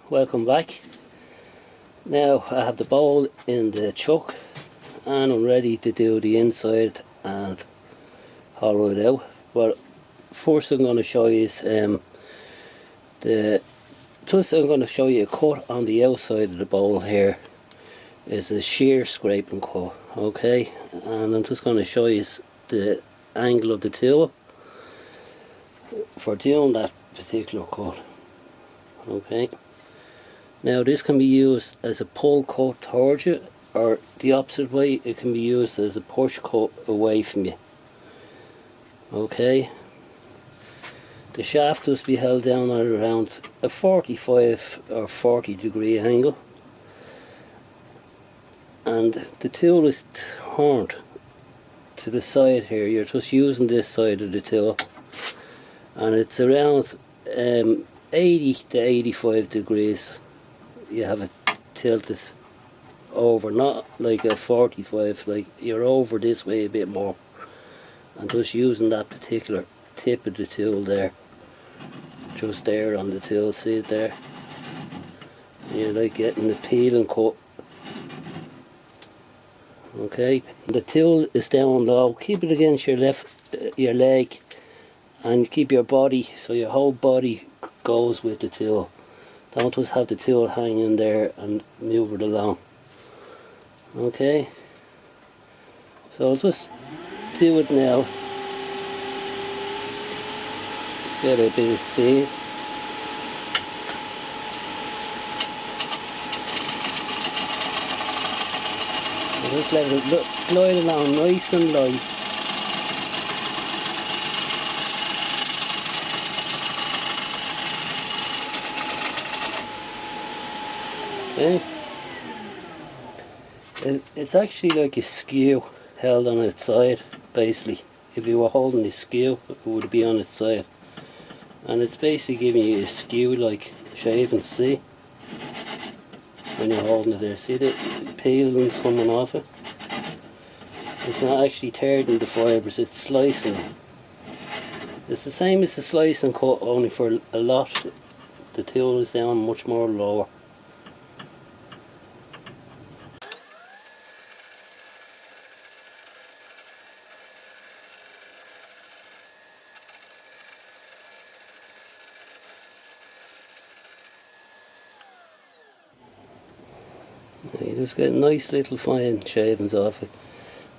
welcome back. Now I have the bowl in the chuck and I'm ready to do the inside and hollow it out. But first I'm going to show you is I'm going to show you a cut on the outside of the bowl here. Is a shear scraping cut, okay? And I'm just going to show you the angle of the tool for doing that particular cut, okay? Now this can be used as a pull cut towards you, or the opposite way, it can be used as a push cut away from you, okay? The shaft must be held down at around a 45 or 40 degree angle, and the tool is turned to the side here. You're just using this side of the tool, and it's around 80 to 85 degrees. You have it tilted over, not like a 45, like you're over this way a bit more, and just using that particular tip of the tool there, just there on the tool, see it there? You're like getting the peel and cut. Okay, the tool is down low. Keep it against your leg, and keep your body so your whole body goes with the tool. Don't just have the tool hanging there and move it along. Okay, so just do it now. Let's get a bit of speed. Just let it glide along nice and light. Okay. It's actually like a skew held on its side, basically. If you were holding the skew, it would be on its side. And it's basically giving you a skew like shaving, see? When you're holding it there, see the peelings coming off it? It's not actually tearing the fibres, it's slicing them. It's the same as the slice and cut, only for a lot. The tool is down much more lower. You just get nice little fine shavings off it,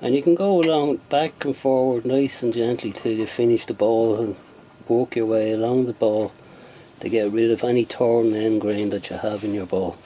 and you can go along back and forward nice and gently till you finish the bowl and work your way along the bowl to get rid of any torn end grain that you have in your bowl.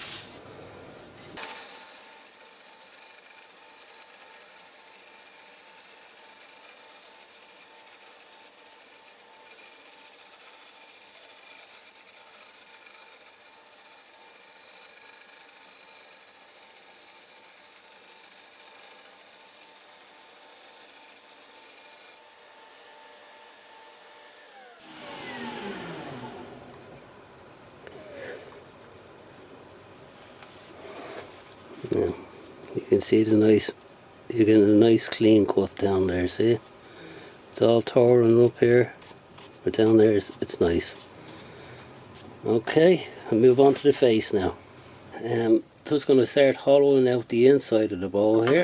Yeah, you can see you're getting a nice clean cut down there, see? It's all torn up here, but down there it's nice. Okay, I'll move on to the face now. Just going to start hollowing out the inside of the bowl here.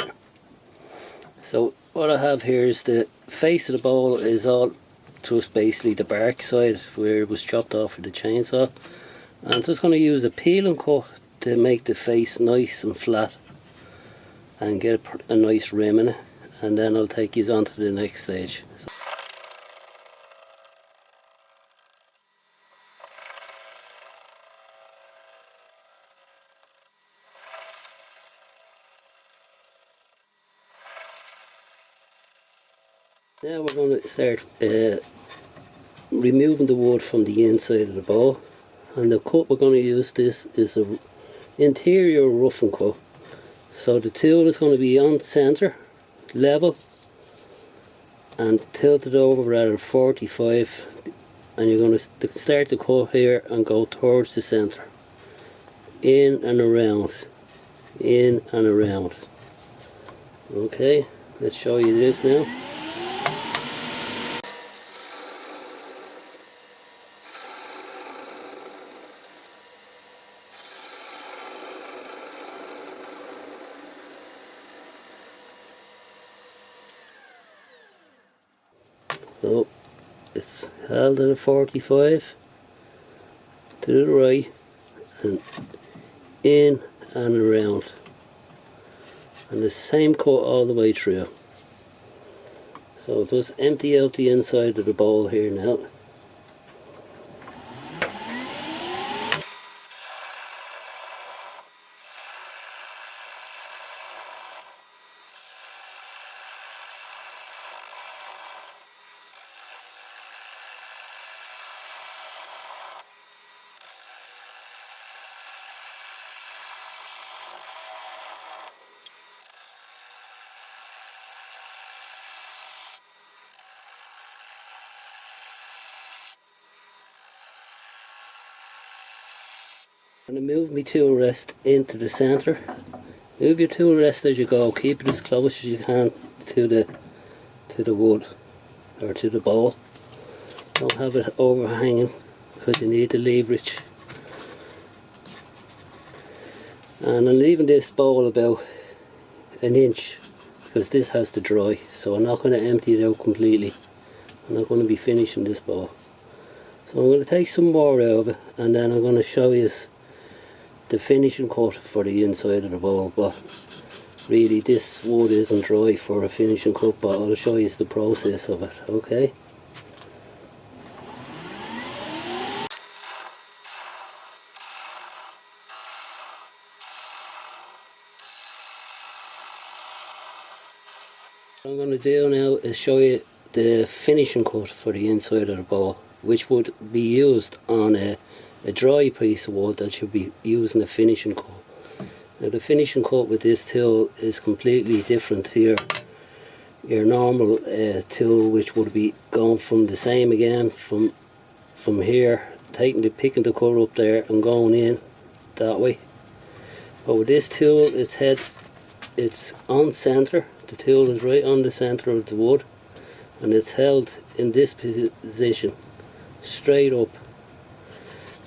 So what I have here is the face of the bowl is all just basically the bark side where it was chopped off with the chainsaw. I'm just going to use a peel and cut to make the face nice and flat and get a nice rim in it, and then I'll take you on to the next stage. Now we're going to start removing the wood from the inside of the bowl, and the cut we're going to use this is an interior roughing cut. So the tool is going to be on centre, level, and tilted over at a 45, and you're going to start the cut here and go towards the centre, in and around, in and around. Okay, let's show you this now. So it's held at a 45 to the right and in and around, and the same cut all the way through. So just empty out the inside of the bowl here now. I'm going to move my tool rest into the centre. Move your tool rest as you go. Keep it as close as you can to the wood or to the bowl. Don't have it overhanging because you need the leverage. And I'm leaving this bowl about an inch because this has to dry. So I'm not going to empty it out completely. I'm not going to be finishing this bowl. So I'm going to take some more out of it, and then I'm going to show you the finishing cut for the inside of the bowl. But really this wood isn't dry for a finishing cut, but I'll show you the process of it, okay? What I'm going to do now is show you the finishing cut for the inside of the bowl, which would be used on a dry piece of wood that should be using a finishing cut. Now the finishing cut with this tool is completely different to your normal tool, which would be going from the same again from here, picking the cut up there and going in that way. But with this tool, it's on centre. The tool is right on the centre of the wood, and it's held in this position straight up,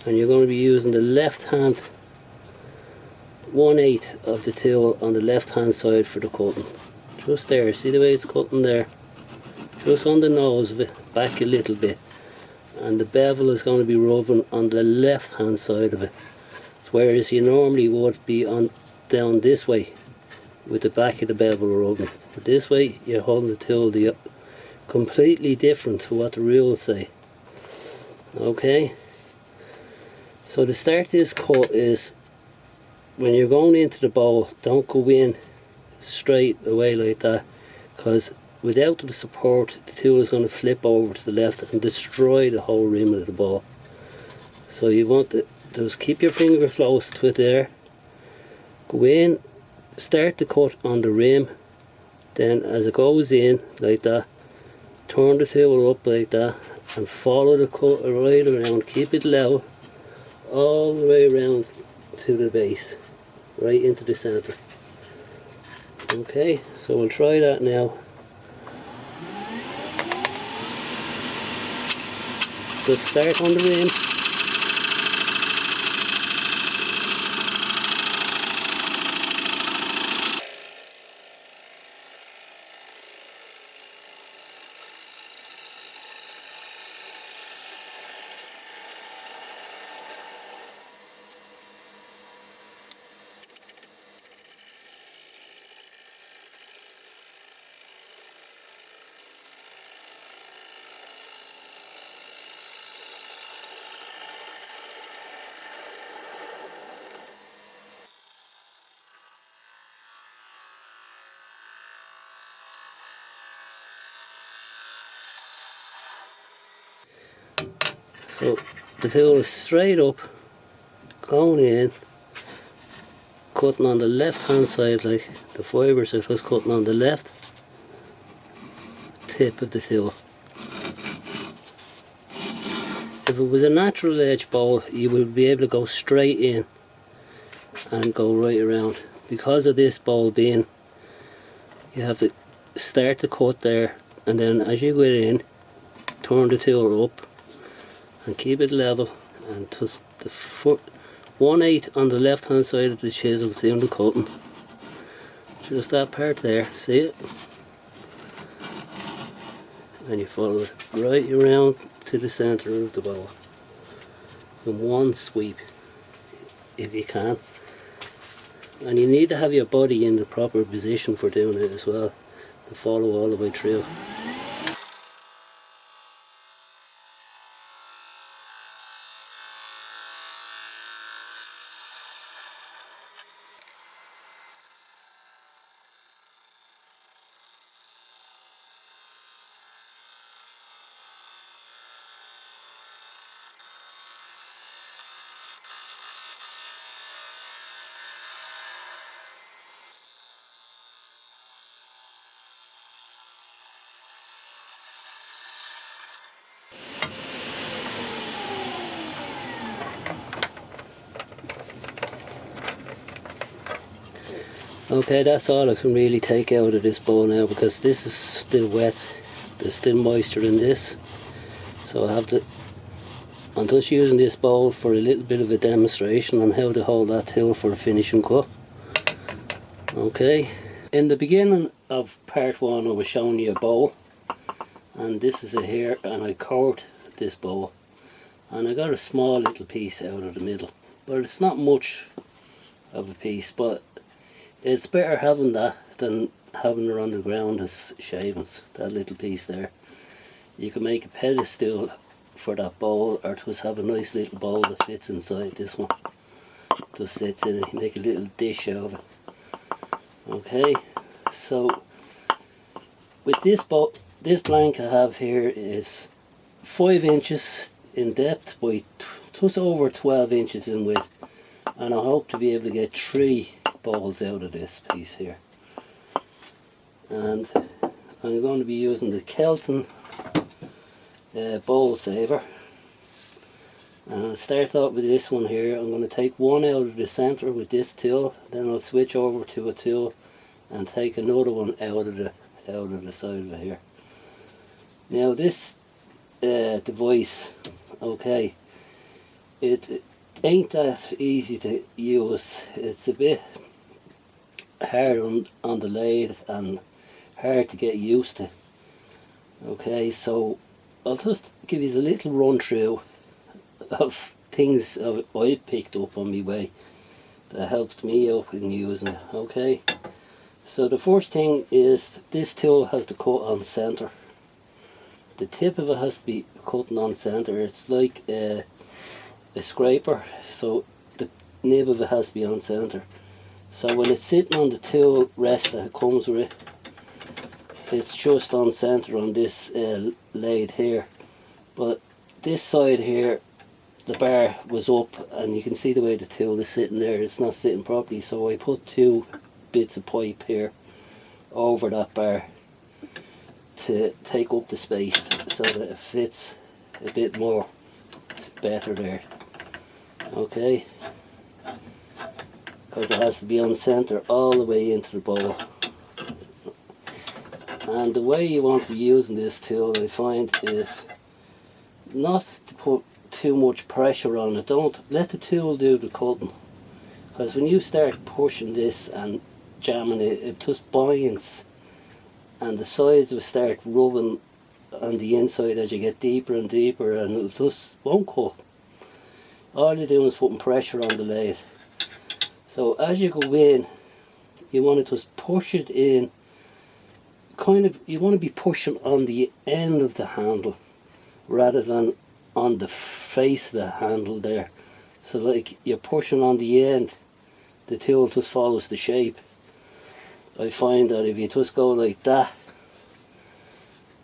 and you're going to be using the left hand 1/8 of the tool on the left hand side for the cutting. Just there, see the way it's cutting there? Just on the nose of it, back a little bit, and the bevel is going to be rubbing on the left hand side of it, whereas you normally would be on down this way with the back of the bevel rubbing. But this way you're holding the tool completely different to what the rules say. Okay, so to start this cut is, when you're going into the bowl, don't go in straight away like that, because without the support the tool is going to flip over to the left and destroy the whole rim of the bowl. So you want to just keep your finger close to it there, go in, start the cut on the rim, then as it goes in like that, turn the tool up like that and follow the cut right around. Keep it low all the way around to the base, right into the centre. Okay, so we'll try that now. Just start on the rim. So the tool is straight up, going in, cutting on the left hand side, like the fibres are just cutting on the left tip of the tool. If it was a natural edge bowl, you would be able to go straight in and go right around. Because of this bowl being, you have to start the cut there, and then as you go in, turn the tool up and keep it level, and just the 1/8 on the left hand side of the chisel doing the cutting. Just that part there, see it? and you follow it right around to the centre of the bowl in one sweep if you can. And you need to have your body in the proper position for doing it as well, to follow all the way through. Okay, that's all I can really take out of this bowl now, because this is still wet. There's still moisture in this, so I'm just using this bowl for a little bit of a demonstration on how to hold that tool for a finishing cut. Okay, in the beginning of part 1 I was showing you a bowl, and this is it here, and I cored this bowl and I got a small little piece out of the middle, but it's not much of a piece, but it's better having that than having it on the ground as shavings, that little piece there. You can make a pedestal for that bowl, or just have a nice little bowl that fits inside this one. Just sits in it, you make a little dish out of it. Okay, so with this bowl, this blank I have here is 5 inches in depth by just over 12 inches in width, and I hope to be able to get 3 bowls out of this piece here. And I'm going to be using the Kelton bowl saver, and I'll start out with this one here. I'm going to take one out of the centre with this tool, then I'll switch over to a tool and take another one out of the side of it here. Now this device, okay, it ain't that easy to use. It's a bit hard on the lathe and hard to get used to. Okay, so I'll just give you a little run through of things I picked up on my way that helped me out in using it. Okay, so the first thing is this tool has to cut on centre. The tip of it has to be cutting on centre. It's like a scraper, so the nib of it has to be on centre. So when it's sitting on the tool rest that it comes with, it's just on centre on this lathe here. But this side here, the bar was up, and you can see the way the tool is sitting there, it's not sitting properly, so I put 2 bits of pipe here over that bar to take up the space so that it fits a bit more better there. Okay, because it has to be on centre all the way into the bowl. And the way you want to be using this tool, I find, is not to put too much pressure on it. Don't let the tool do the cutting, because when you start pushing this and jamming it, it just binds, and the sides will start rubbing on the inside as you get deeper and deeper, and it just won't cut. All you're doing is putting pressure on the lathe. So as you go in, you want to just push it in, you want to be pushing on the end of the handle rather than on the face of the handle there. So like you're pushing on the end, the tool just follows the shape. I find that if you just go like that,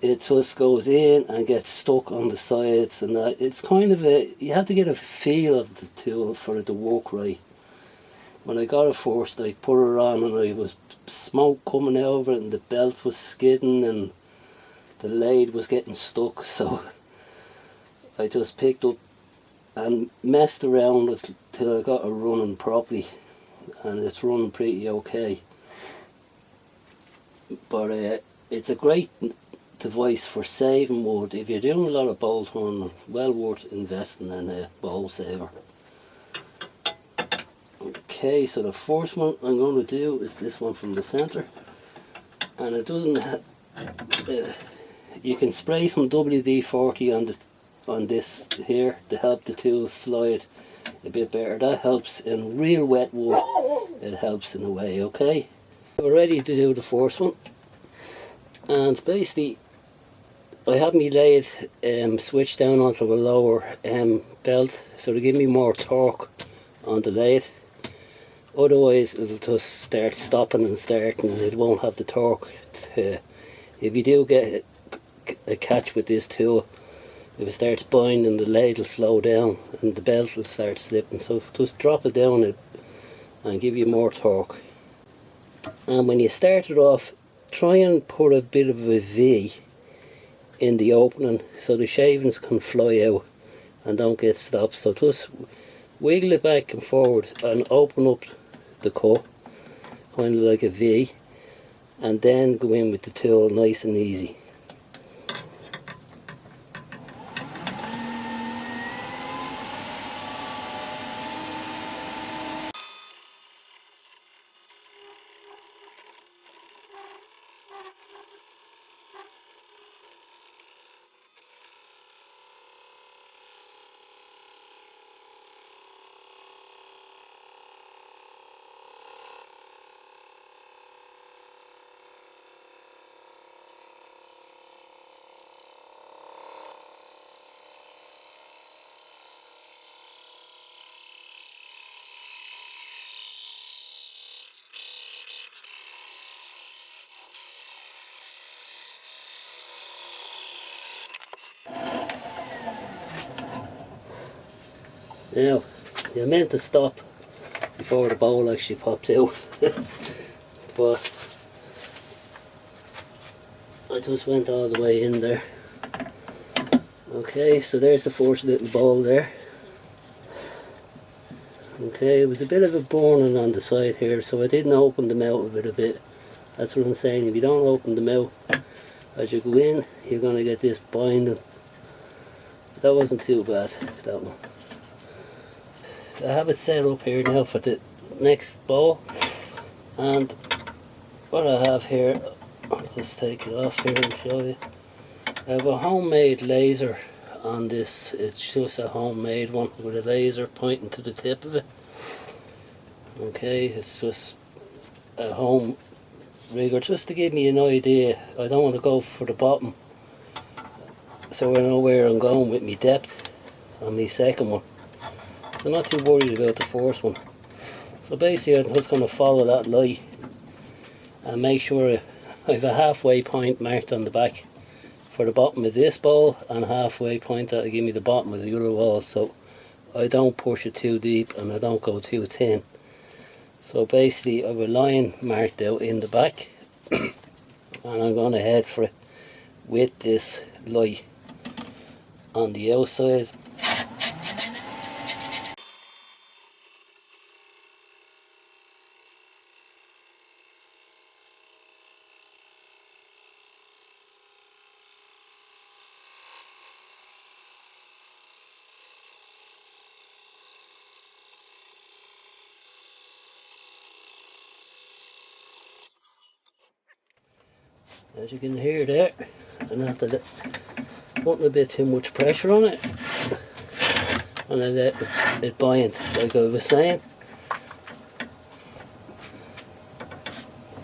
it just goes in and gets stuck on the sides, and that it's kind of you have to get a feel of the tool for it to work right. When I got it first, I put it on and I was smoke coming out of it, and the belt was skidding and the lathe was getting stuck, so I just picked up and messed around with it till I got it running properly, and it's running pretty okay. But it's a great device for saving wood. If you're doing a lot of bowl turning, well worth investing in a bowl saver. Okay, so the first one I'm going to do is this one from the centre, and it doesn't you can spray some WD-40 on this here to help the tools slide a bit better. That helps in real wet wood. It helps in a way, okay? We're ready to do the first one. And basically, I have my lathe switched down onto a lower belt, so to give me more torque on the lathe. Otherwise, it'll just start stopping and starting, and it won't have the torque. If you do get a catch with this tool, if it starts binding, the lathe will slow down and the belt will start slipping. So just drop it down and give you more torque. And when you start it off, try and put a bit of a V in the opening so the shavings can fly out and don't get stopped. So just wiggle it back and forward and open up the cut, kind of like a V, and then go in with the tool nice and easy. Now, you're meant to stop before the bowl actually pops out, but I just went all the way in there. Okay, so there's the first little bowl there. Okay, it was a bit of a burning on the side here, so I didn't open them out of it a bit. That's what I'm saying, if you don't open them out as you go in, you're going to get this binding. That wasn't too bad, that one. I have it set up here now for the next bowl, and what I have here, I'll just take it off here and show you. I have a homemade laser on this. It's just a homemade one with a laser pointing to the tip of it. Okay, it's just a home rigger, just to give me an idea. I don't want to go for the bottom, so I know where I'm going with my depth on my second one. So not too worried about the first one. So basically I'm just going to follow that light and make sure I have a halfway point marked on the back for the bottom of this bowl, and a halfway point that'll give me the bottom of the other wall, so I don't push it too deep and I don't go too thin. So basically I have a line marked out in the back and I'm going to head for it with this light on the outside. As you can hear there, I'm not putting a bit too much pressure on it, and I let it bind like I was saying.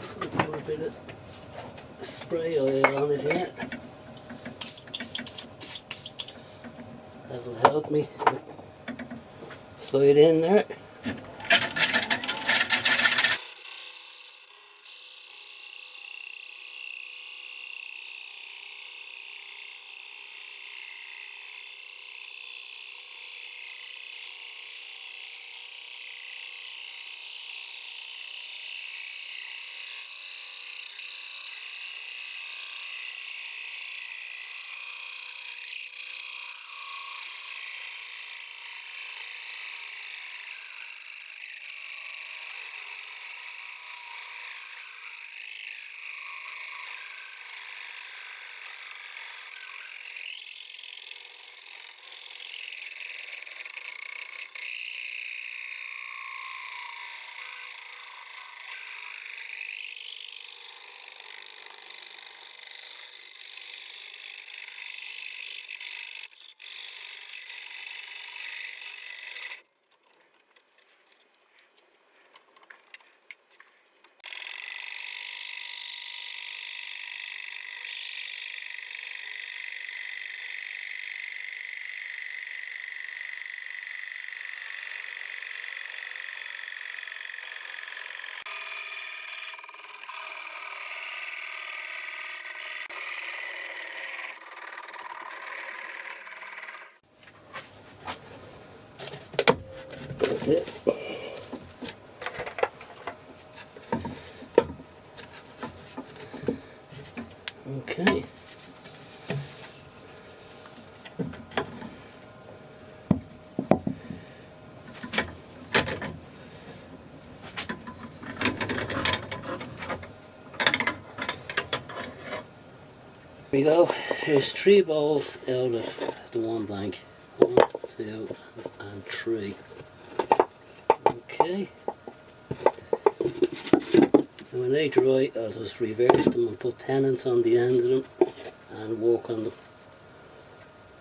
Just going to put a bit of spray oil on it here. That will help me slide in there. That's it. Okay. There we go. Here's 3 bowls out of the one blank. 1, 2 and 3. Okay. And when they dry, I'll just reverse them and put tenons on the end of them and work on them.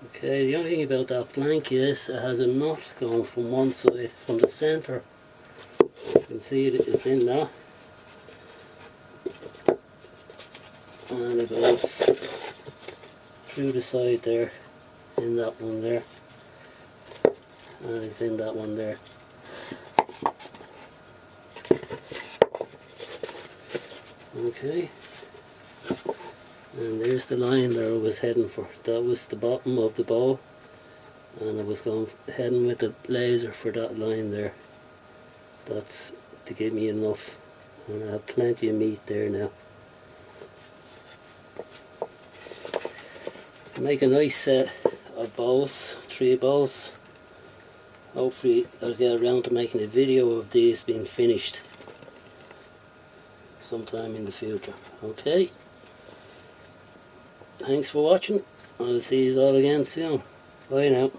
Okay, the only thing about that blank is it has a knot going from one side, from the centre. You can see it's in that. And it goes through the side there, in that one there. And it's in that one there. Okay, and there's the line there I was heading for. That was the bottom of the bowl, and I was heading with the laser for that line there. That's to give me enough, and I have plenty of meat there now. Make a nice set of bowls, 3 bowls. Hopefully I'll get around to making a video of these being finished sometime in the future. Okay, thanks for watching. I'll see you all again soon. Bye now.